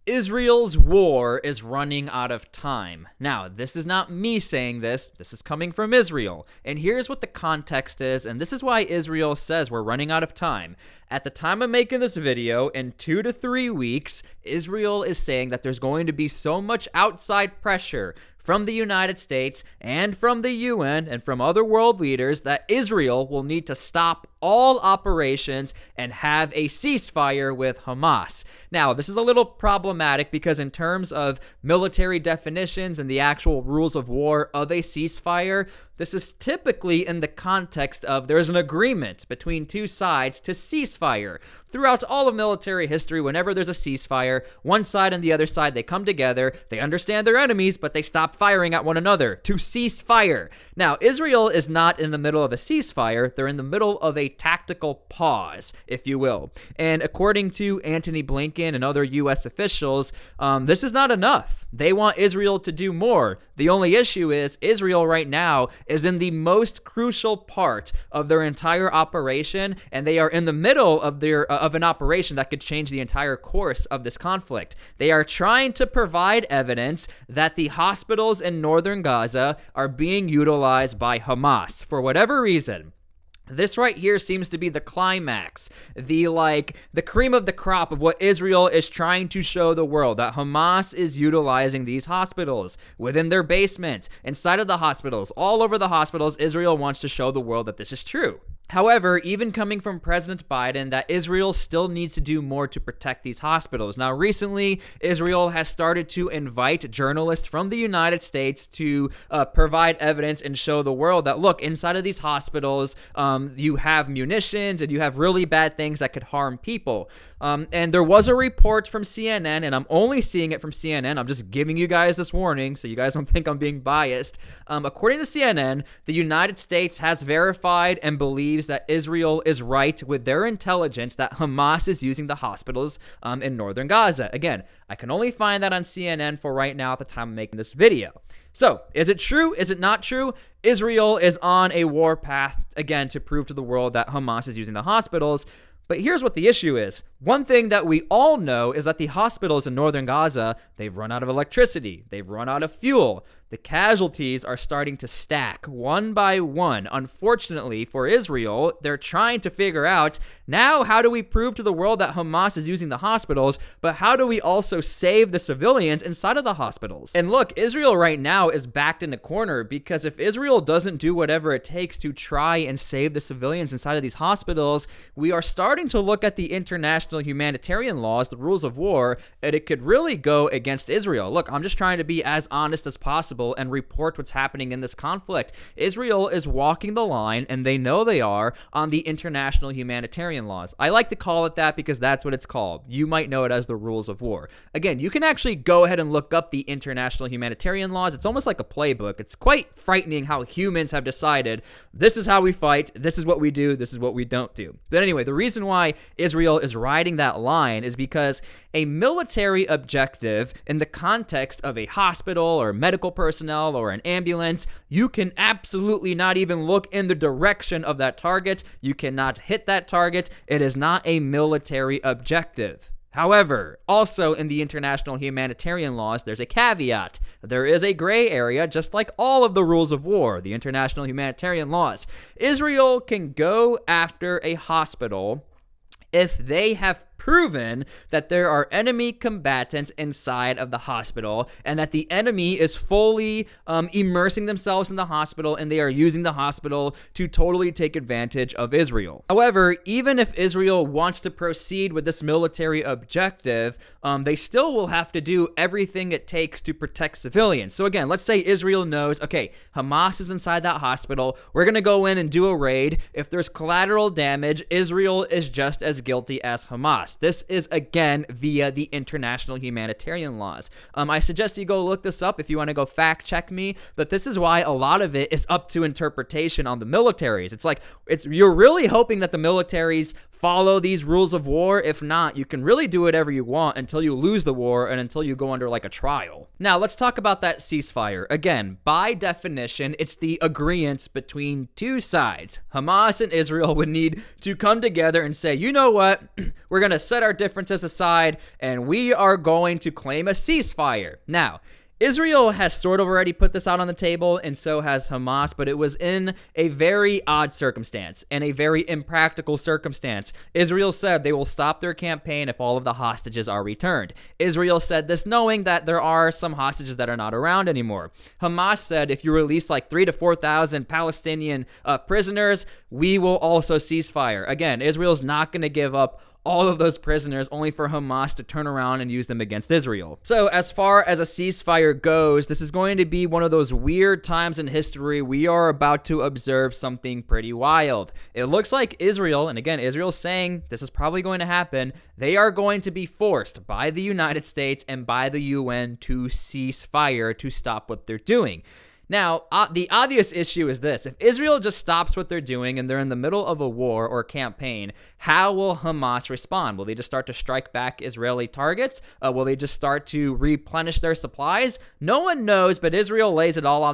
Israel's war is running out of time. Now, this is not me saying this. This is coming from Israel. And here's what the context is, and this is why Israel says we're running out of time. At the time of making this video, in 2 to 3 weeks, Israel is saying that there's going to be so much outside pressure from the United States and from the UN and from other world leaders that Israel will need to stop all operations and have a ceasefire with Hamas. Now, this is a little problematic because in terms of military definitions and the actual rules of war of a ceasefire, this is typically in the context of there's an agreement between two sides to ceasefire. Throughout all of military history, whenever there's a ceasefire, one side and the other side, they come together, they understand their enemies, but they stop firing at one another to cease fire. Now, Israel is not in the middle of a ceasefire, they're in the middle of a tactical pause, if you will. And according to Antony Blinken and other U.S. officials, this is not enough. They want Israel to do more. The only issue is Israel right now is in the most crucial part of their entire operation, and they are in the middle of of an operation that could change the entire course of this conflict. They are trying to provide evidence that the hospitals in northern Gaza are being utilized by Hamas for whatever reason. This right here seems to be the climax, the cream of the crop of what Israel is trying to show the world, that Hamas is utilizing these hospitals within their basement, inside of the hospitals, all over the hospitals. Israel wants to show the world that this is true. However, even coming from President Biden, that Israel still needs to do more to protect these hospitals. Now, recently, Israel has started to invite journalists from the United States to provide evidence and show the world that, look, inside of these hospitals, you have munitions and you have really bad things that could harm people. And there was a report from CNN, and I'm only seeing it from CNN. I'm just giving you guys this warning so you guys don't think I'm being biased. According to CNN, the United States has verified and believes that Israel is right with their intelligence that Hamas is using the hospitals in northern Gaza. Again, I can only find that on CNN for right now at the time of making this video. So, is it true? Is it not true? Israel is on a war path, again, to prove to the world that Hamas is using the hospitals. But here's what the issue is. One thing that we all know is that the hospitals in northern Gaza, they've run out of electricity. They've run out of fuel. The casualties are starting to stack one by one. Unfortunately for Israel, they're trying to figure out, now how do we prove to the world that Hamas is using the hospitals, but how do we also save the civilians inside of the hospitals? And look, Israel right now is backed in a corner because if Israel doesn't do whatever it takes to try and save the civilians inside of these hospitals, we are starting to look at the international humanitarian laws, the rules of war, and it could really go against Israel. Look, I'm just trying to be as honest as possible and report what's happening in this conflict. Israel is walking the line, and they know they are, on the international humanitarian laws. I like to call it that because that's what it's called. You might know it as the rules of war. Again, you can actually go ahead and look up the international humanitarian laws. It's almost like a playbook. It's quite frightening how humans have decided, this is how we fight, this is what we do, this is what we don't do. But anyway, the reason why Israel is riding that line is because a military objective in the context of a hospital or medical personnel or an ambulance, you can absolutely not even look in the direction of that target. You cannot hit that target. It is not a military objective. However, also in the international humanitarian laws, there's a caveat. There is a gray area, just like all of the rules of war, the international humanitarian laws. Israel can go after a hospital if they have proven that there are enemy combatants inside of the hospital and that the enemy is fully immersing themselves in the hospital and they are using the hospital to totally take advantage of Israel. However, even if Israel wants to proceed with this military objective, they still will have to do everything it takes to protect civilians. So again, let's say Israel knows, okay, Hamas is inside that hospital. We're going to go in and do a raid. If there's collateral damage, Israel is just as guilty as Hamas. This is, again, via the international humanitarian laws. I suggest you go look this up if you want to go fact check me, but this is why a lot of it is up to interpretation on the militaries. You're really hoping that the militaries follow these rules of war? If not, you can really do whatever you want until you lose the war and until you go under like a trial. Now, let's talk about that ceasefire. Again, by definition, it's the agreement between two sides. Hamas and Israel would need to come together and say, you know what? We're going to set our differences aside and we are going to claim a ceasefire. Now, Israel has sort of already put this out on the table, and so has Hamas, but it was in a very odd circumstance and a very impractical circumstance. Israel said they will stop their campaign if all of the hostages are returned. Israel said this knowing that there are some hostages that are not around anymore. Hamas said if you release like 3,000 to 4,000 Palestinian prisoners, we will also cease fire. Again, Israel's not going to give up all of those prisoners only for Hamas to turn around and use them against Israel. So as far as a ceasefire goes, this is going to be one of those weird times in history. We are about to observe something pretty wild. It looks like Israel, and again, Israel's saying this is probably going to happen, they are going to be forced by the United States and by the UN to cease fire to stop what they're doing. Now, the obvious issue is this. If Israel just stops what they're doing and they're in the middle of a war or campaign, how will Hamas respond? Will they just start to strike back Israeli targets? Will they just start to replenish their supplies? No one knows, but Israel lays it all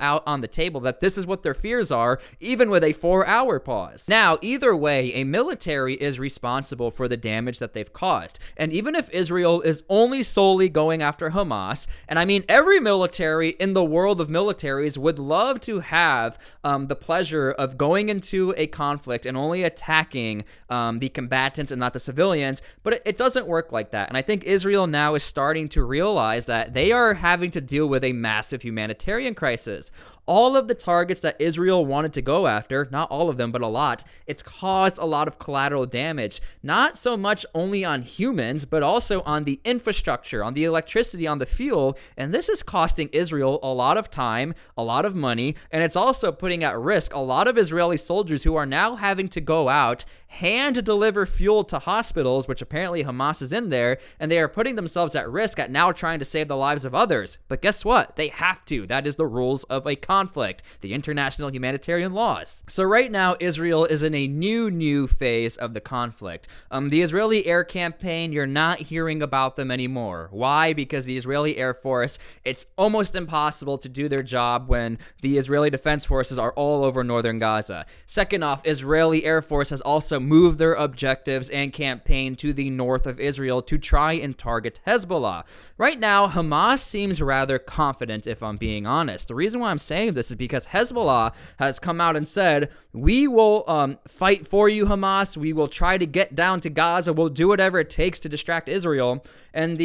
out on the table that this is what their fears are, even with a 4-hour pause. Now, either way, a military is responsible for the damage that they've caused. And even if Israel is only solely going after Hamas, and I mean every military in the world of militaries would love to have the pleasure of going into a conflict and only attacking the combatants and not the civilians, but it doesn't work like that. And I think Israel now is starting to realize that they are having to deal with a massive humanitarian crisis. All of the targets that Israel wanted to go after, not all of them, but a lot, it's caused a lot of collateral damage, not so much only on humans, but also on the infrastructure, on the electricity, on the fuel, and this is costing Israel a lot of time, a lot of money, and it's also putting at risk a lot of Israeli soldiers who are now having to go out, hand deliver fuel to hospitals, which apparently Hamas is in there, and they are putting themselves at risk at now trying to save the lives of others. But guess what? They have to. That is the rules of a conflict, the international humanitarian laws. So right now, Israel is in a new phase of the conflict. The Israeli air campaign, you're not hearing about them anymore. Why? Because the Israeli Air Force, it's almost impossible to do their job when the Israeli Defense Forces are all over northern Gaza. Second off, Israeli Air Force has also moved their objectives and campaign to the north of Israel to try and target Hezbollah. Right now, Hamas seems rather confident, if I'm being honest. The reason why I'm saying this is because Hezbollah has come out and said, we will fight for you, Hamas. We will try to get down to Gaza. We'll do whatever it takes to distract Israel. And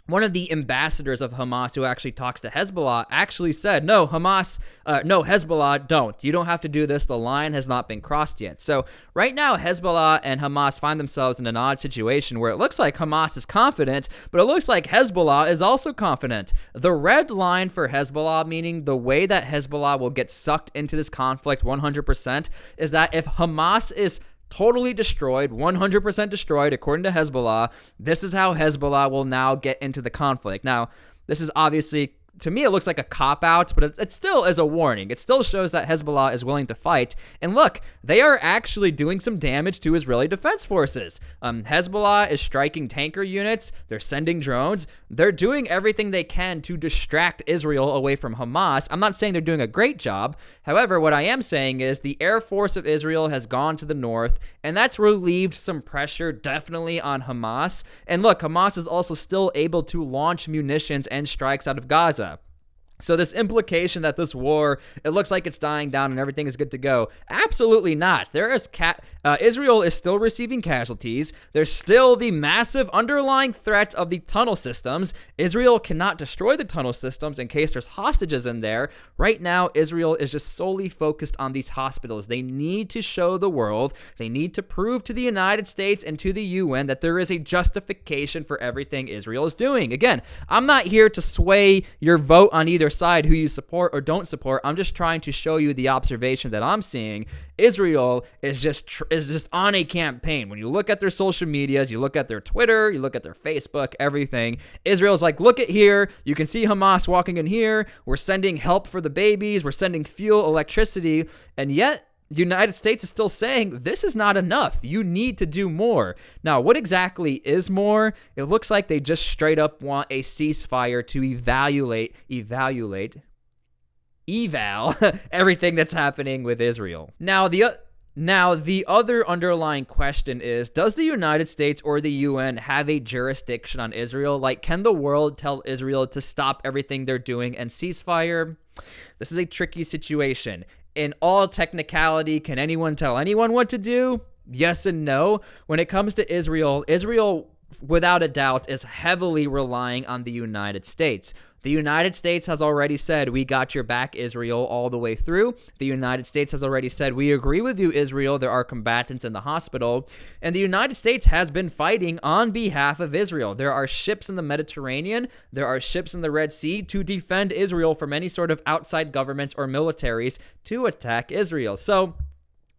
one of the ambassadors of Hamas who actually talks to Hezbollah actually said, no, Hezbollah, don't. You don't have to do this. The line has not been crossed yet. So right now, Hezbollah and Hamas find themselves in an odd situation where it looks like Hamas is confident, but it looks like Hezbollah is also confident. The red line for Hezbollah, meaning the way that Hezbollah will get sucked into this conflict 100%, is that if Hamas is totally destroyed, 100% destroyed, according to Hezbollah, this is how Hezbollah will now get into the conflict. Now, this is obviously, to me, it looks like a cop-out, but it still is a warning. It still shows that Hezbollah is willing to fight. And look, they are actually doing some damage to Israeli defense forces. Hezbollah is striking tanker units. They're sending drones. They're doing everything they can to distract Israel away from Hamas. I'm not saying they're doing a great job. However, what I am saying is the Air Force of Israel has gone to the north, and that's relieved some pressure definitely on Hamas. And look, Hamas is also still able to launch munitions and strikes out of Gaza. So this implication that this war, it looks like it's dying down and everything is good to go, absolutely not. Israel is still receiving casualties. There's still the massive underlying threat of the tunnel systems. Israel cannot destroy the tunnel systems in case there's hostages in there. Right now, Israel is just solely focused on these hospitals. They need to show the world, they need to prove to the United States and to the UN that there is a justification for everything Israel is doing. Again, I'm not here to sway your vote on either side who you support or don't support. I'm just trying to show you the observation that I'm seeing. Israel is just on a campaign. When you look at their social medias, you look at their Twitter, you look at their Facebook, everything, Israel's like, look at here, you can see Hamas walking in here, we're sending help for the babies, we're sending fuel, electricity, and yet the United States is still saying this is not enough. You need to do more. Now, what exactly is more? It looks like they just straight up want a ceasefire to eval everything that's happening with Israel. Now, the other underlying question is, does the United States or the UN have a jurisdiction on Israel? Like, can the world tell Israel to stop everything they're doing and ceasefire? This is a tricky situation. In all technicality, can anyone tell anyone what to do? Yes and no. When it comes to Israel, without a doubt, is heavily relying on the United States. The United States has already said, we got your back, Israel, all the way through. The United States has already said, we agree with you, Israel. There are combatants in the hospital. And the United States has been fighting on behalf of Israel. There are ships in the Mediterranean. There are ships in the Red Sea to defend Israel from any sort of outside governments or militaries to attack Israel. So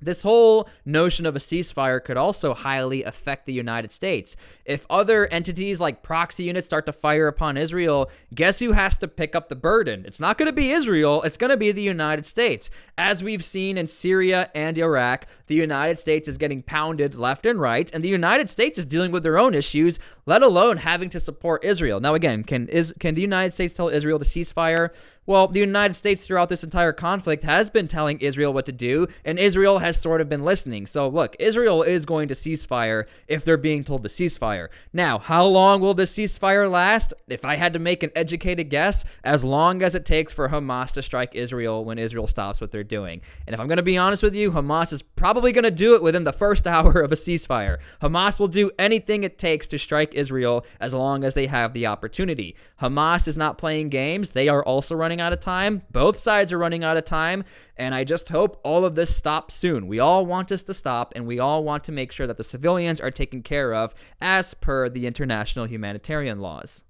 this whole notion of a ceasefire could also highly affect the United States. If other entities like proxy units start to fire upon Israel, guess who has to pick up the burden? It's not going to be Israel, it's going to be the United States. As we've seen in Syria and Iraq, the United States is getting pounded left and right, and the United States is dealing with their own issues, let alone having to support Israel. Now again, can the United States tell Israel to ceasefire? Well, the United States throughout this entire conflict has been telling Israel what to do, and Israel has sort of been listening. So look, Israel is going to ceasefire if they're being told to ceasefire. Now, how long will this ceasefire last? If I had to make an educated guess, as long as it takes for Hamas to strike Israel when Israel stops what they're doing. And if I'm going to be honest with you, Hamas is probably going to do it within the first hour of a ceasefire. Hamas will do anything it takes to strike Israel as long as they have the opportunity. Hamas is not playing games. They are also running out of time. Both sides are running out of time, and I just hope all of this stops soon. We all want this to stop, and we all want to make sure that the civilians are taken care of as per the international humanitarian laws.